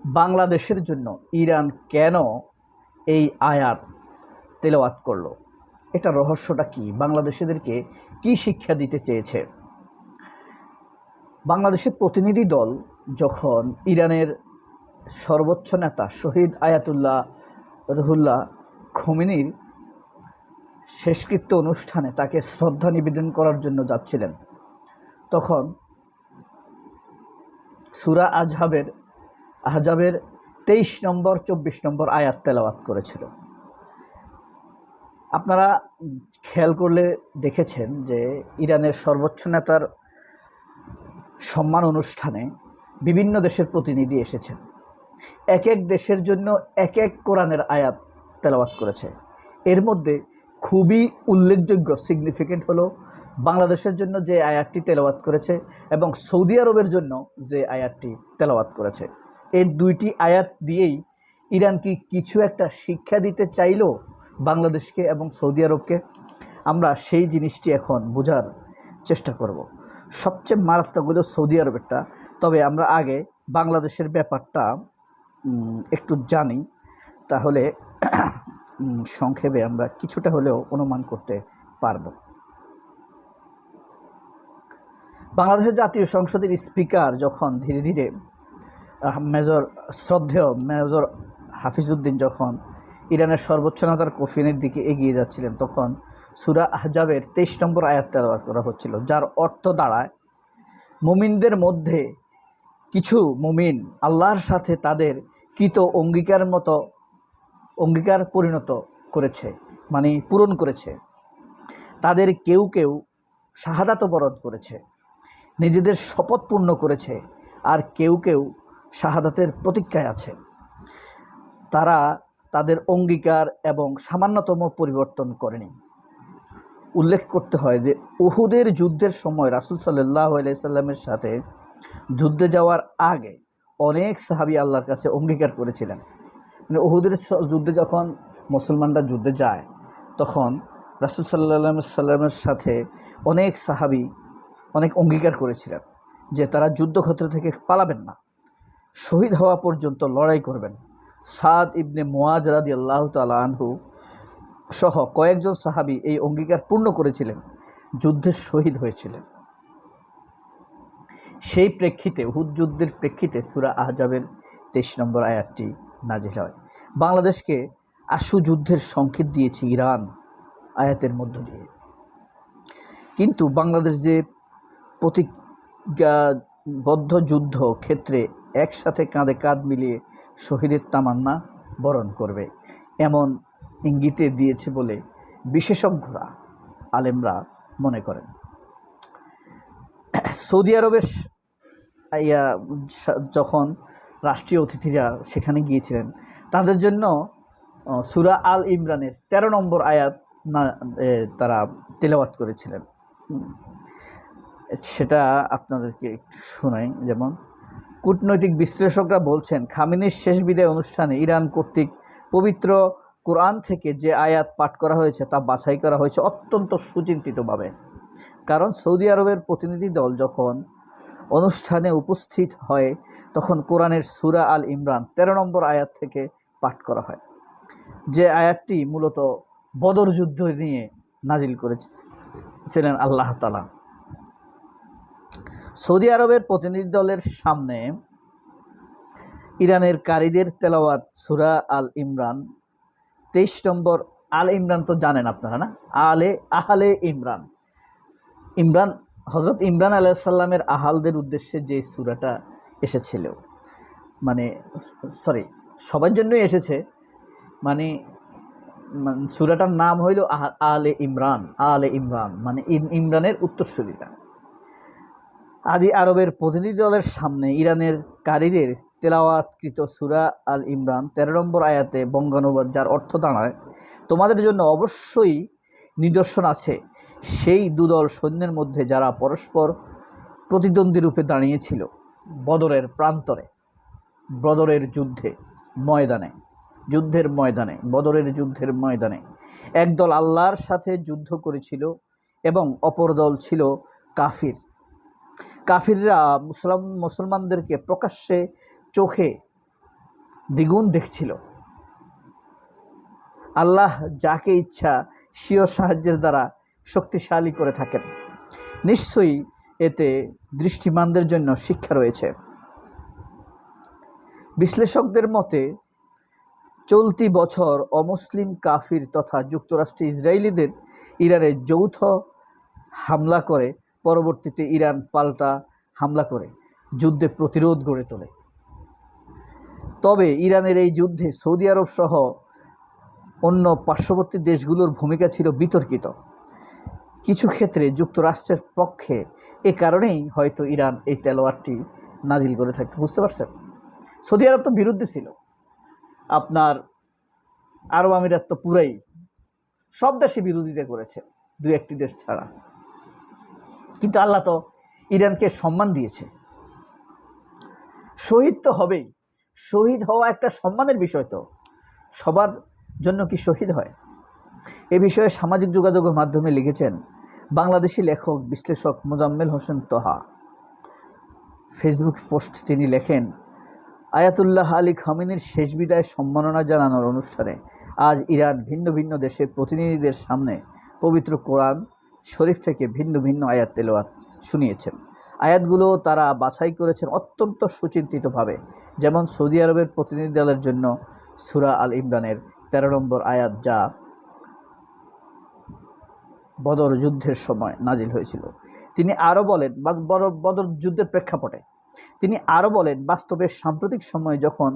বাংলাদেশের জন্য ইরান কেন এই আয়াত তেলাওয়াত করলো? এটা রহস্যটা কি? বাংলাদেশিদেরকে কি শিক্ষা দিতে চেয়েছে? বাংলাদেশের প্রতিনিধি দল যখন ইরানের সর্বোচ্চ নেতা শহীদ আয়াতুল্লাহ রুহুল্লাহ খোমেনির শেষকৃত্য অনুষ্ঠানে তাকে শ্রদ্ধা নিবেদন করার জন্য যাচ্ছিলেন, তখন সূরা আহজাবের 23 নম্বর 24 নম্বর আয়াত তেলাওয়াত করেছিল। আপনারা খেয়াল করলে দেখেছেন যে ইরানের সর্বোচ্চ নেতার সম্মান অনুষ্ঠানে বিভিন্ন দেশের প্রতিনিধি এসেছেন। এক এক দেশের জন্য এক এক কোরআনের আয়াত তেলাওয়াত করেছে। এর মধ্যে খুবই উল্লেখযোগ্য সিগনিফিকেন্ট হলো বাংলাদেশের জন্য যে আয়াতটি তেলাওয়াত করেছে এবং সৌদি আরবের জন্য যে আয়াতটি তেলাওয়াত করেছে। এই দুইটি আয়াত দিয়েই ইরান কি কিছু একটা শিক্ষা দিতে চাইলো বাংলাদেশকে এবং সৌদি আরবকে? আমরা সেই জিনিসটি এখন বোঝার চেষ্টা করব। সবচেয়ে মারাত্মক হলো সৌদি আরবেরটা, তবে আমরা আগে বাংলাদেশের ব্যাপারটা একটু জানি, তাহলে সংক্ষেপে আমরা কিছুটা হলেও অনুমান করতে পারব। বাংলাদেশের জাতীয় সংসদের স্পিকার যখন ধীরে ধীরে শ্রদ্ধেয় মেজর হাফিজউদ্দিন যখন ইরানের সর্বোচ্চ নেতার কফিনের দিকে এগিয়ে যাচ্ছিলেন, তখন সূরা আহজাবের 23 নম্বর আয়াত তেলাওয়াত করা হচ্ছিল, যার অর্থ দাঁড়ায় মুমিনদের মধ্যে কিছু মুমিন আল্লাহর সাথে তাদের কৃত অঙ্গীকার পরিণত করেছে, মানে পূরণ করেছে। তাদের কেউ কেউ শাহাদাত বরণ করেছে, নিজেদের শপথ পূর্ণ করেছে, আর কেউ কেউ শাহাদাতের প্রতীক্ষায় আছে। তারা তাদের অঙ্গীকার এবং সামান্যতম পরিবর্তন করেনি। উল্লেখ করতে হয় যে উহুদের যুদ্ধের সময় রাসূল সাল্লাল্লাহু আলাইহি সাল্লামের সাথে যুদ্ধে যাওয়ার আগে অনেক সাহাবী আল্লাহর কাছে অঙ্গীকার করেছিলেন। মানে উহুদের যুদ্ধে যখন মুসলমানরা যুদ্ধে যায়, তখন রাসূল সাল্লাল্লাহু আলাইহি সাল্লামের সাথে অনেক সাহাবী অনেক অঙ্গীকার করেছিলেন যে তারা যুদ্ধক্ষেত্র থেকে পালাবেন না, শহীদ হওয়া পর্যন্ত লড়াই করবেন। সাদ ইবনে মুআজ রাদিয়াল্লাহু তাআলা আনহু সহ কয়েকজন সাহাবী এই অঙ্গীকার পূর্ণ করেছিলেন, যুদ্ধে শহীদ হয়েছিলেন। সেই প্রেক্ষিতে উহুদ যুদ্ধের প্রেক্ষিতে সূরা আহজাবের 23 নম্বর আয়াতটি নাজিল হয়। বাংলাদেশকে আশু যুদ্ধের সংকেত দিয়েছে ইরান আয়াতের মধ্য দিয়ে। কিন্তু বাংলাদেশ যে প্রতিজ্ঞাবদ্ধ যুদ্ধ ক্ষেত্রে একসাথে কাঁধে কাঁধ মিলিয়ে শহীদের তামান্না বরণ করবে, এমন ইঙ্গিতে দিয়েছে বলে বিশেষজ্ঞরা, আলেমরা মনে করেন। সৌদি আরবের যখন রাষ্ট্রীয় অতিথিরা সেখানে গিয়েছিলেন, তাদের জন্য সূরা আল ইমরানের 13 নম্বর আয়াত তারা তেলাওয়াত করেছিলেন। সেটা আপনাদেরকে একটু শোনাই। যেমন কূটনৈতিক বিশ্লেষকরা বলছেন, খামেনির শেষ বিদায় অনুষ্ঠানে ইরান কর্তৃক পবিত্র কোরআন থেকে যে আয়াত পাঠ করা হয়েছে তা বাছাই করা হয়েছে অত্যন্ত সুচিন্তিতভাবে। কারণ সৌদি আরবের প্রতিনিধি দল যখন অনুষ্ঠানে উপস্থিত হয়, তখন কোরআনের সূরা আল ইমরান 13 নম্বর আয়াত থেকে পাঠ করা হয়, যে আয়াতটি মূলত বদর যুদ্ধ নিয়ে নাজিল করেছিলেন আল্লাহ তাআলা। সৌদি আরবের প্রতিনিধি দলের সামনে ইরানের কারীদের তেলাওয়াত সূরা আল ইমরান 23 নম্বর। আল ইমরান তো জানেন আপনারা, না? আহলে ইমরান হযরত ইমরান আলাইহিস সালামের আহালদের উদ্দেশ্যে যে সূরাটা এসেছিল, মানে সবার জন্যই এসেছে, মানে সূরাটার নাম হইল আলে ইমরান, মানে ইমরানের উত্তরসূরিরা। আদি আরবের প্রতিনিধি দলের সামনে ইরানের কারীদের তেলাওয়াতকৃত সূরা আল ইমরান 13 নম্বর আয়াতে বঙ্গানুবাদ, যার অর্থ দাঁড়ায়, তোমাদের জন্য অবশ্যই নিদর্শন আছে সেই দুদল সৈন্যের মধ্যে যারা পরস্পর প্রতিদ্বন্দ্বী রূপে দাঁড়িয়েছিল বদরের প্রান্তরে, বদরের যুদ্ধের ময়দানে। একদল আল্লাহর সাথে যুদ্ধ করেছিল এবং অপর দল ছিল কাফিররা মুসলমানদেরকে প্রকাশ্যে চোখে দ্বিগুণ দেখছিল। আল্লাহ যাকে ইচ্ছা স্বীয় সাহায্যের দ্বারা শক্তিশালী করে থাকেন। নিশ্চয়ই এতে দৃষ্টিমানদের জন্য শিক্ষা রয়েছে। বিশ্লেষকদের মতে চলতি বছর অমুসলিম কাফির তথা যুক্তরাষ্ট্রে ইসরায়েলিদের ইরানে যৌথ হামলা করে পরবর্তীতে ইরান পাল্টা হামলা করে যুদ্ধে প্রতিরোধ গড়ে তোলে। তবে ইরানের এই যুদ্ধে সৌদি আরব সহ অন্য পার্শ্ববর্তী দেশগুলোর ভূমিকা ছিল বিতর্কিত। কিছু ক্ষেত্রে যুক্তরাষ্ট্রের পক্ষে, এ কারণেই হয়তো ইরান এই তেলোয়ারটি নাজিল করে থাকতে, বুঝতে পারছেন? সৌদি আরব তো বিরুদ্ধে ছিল, আপনার আরব আমিরাত তো পুরাই, সব দেশে বিরোধিতা করেছে, দু একটি দেশ ছাড়া। কিন্তু আল্লাহ তো ইরানকে সম্মান দিয়েছে। শহীদ তো হবেই, শহীদ হওয়া একটা সম্মানের বিষয়। তো সবার জন্য কি শহীদ হয়? এ বিষয়ে সামাজিক যোগাযোগের মাধ্যমে লিখেছেন বাংলাদেশি লেখক বিশ্লেষক মোজাম্মেল হোসেন তোহা। ফেসবুক পোস্ট তিনি লেখেন, আয়াতুল্লাহ আলী খামেনির শেষ বিদায় সম্মাননা জানানোর অনুষ্ঠানে আজ ইরান ভিন্ন ভিন্ন দেশের প্রতিনিধিদের সামনে পবিত্র কোরআন শরীফ থেকে ভিন্ন ভিন্ন আয়াত তেলাওয়াত শুনিয়েছেন। আয়াতগুলো তারা বাছাই করেছেন অত্যন্ত সুচিন্তিতভাবে। যেমন সৌদি আরবের প্রতিনিধি দলের জন্য সূরা আল ইমরানের 13 নম্বর আয়াত, যা বদর যুদ্ধের সময় নাজিল হয়েছিল। তিনি আরও বলেন, বদর যুদ্ধের প্রেক্ষাপটে তিনি আরও বলেন, বাস্তবে সাম্প্রতিক সময়ে যখন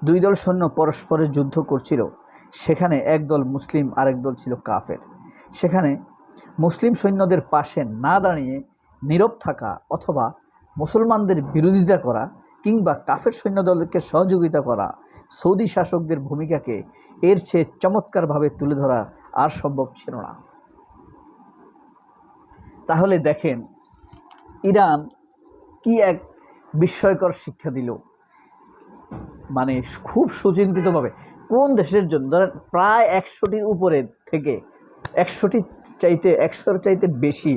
দুই দল সৈন্য পরস্পরের যুদ্ধ করছিল, সেখানে একদল মুসলিম আরেক দল ছিল কাফের। সেখানে মুসলিম সৈন্যদের পাশে না দাঁড়িয়ে নীরব থাকা অথবা মুসলমানদের বিরোধিতা করা কিংবা কাফের সৈন্যদলকে সহযোগিতা করা সৌদি শাসকদের ভূমিকাকে এর চেয়ে চমৎকারভাবে তুলে ধরা আর সম্ভব ছিল না। তাহলে দেখেন ইরান কি এক বিস্ময়কর শিক্ষা দিল। মানে খুব সুচিন্তিতভাবে কোন দেশের জন্য, ধরেন প্রায় 100টির উপরে থেকে 100র চাইতে বেশি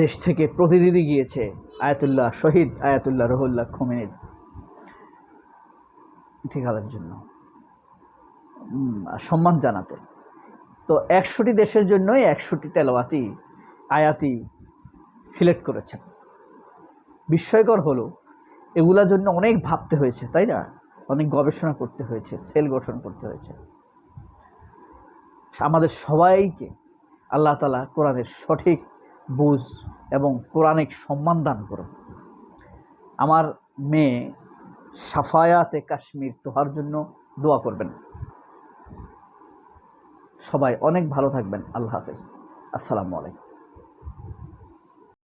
দেশ থেকে প্রতিনিধি গিয়েছে শহীদ আয়াতুল্লাহ রুহুল্লাহ খোমেনির ইন্তিকালের জন্য সম্মান জানাতে। তো 100টি দেশের জন্যই 100টি তেলাওয়াতি আয়াতি সিলেক্ট করেছেন। বিস্ময়কর হলো এগুলোর জন্য অনেক ভাবতে হয়েছে, তাই না? অনেক গবেষণা করতে হয়েছে, সেল গঠন করতে হয়েছে। আমাদের সবাইকে আল্লাহ তাআলা কোরআনের সঠিক বুঝ এবং কোরআনিক সম্মান দান করুন। আমার মেয়ে সাফায়াতে কাশ্মীর তোহার জন্য দোয়া করবেন। সবাই অনেক ভালো থাকবেন। আল্লাহ হাফেজ। আসসালামু আলাইকুম।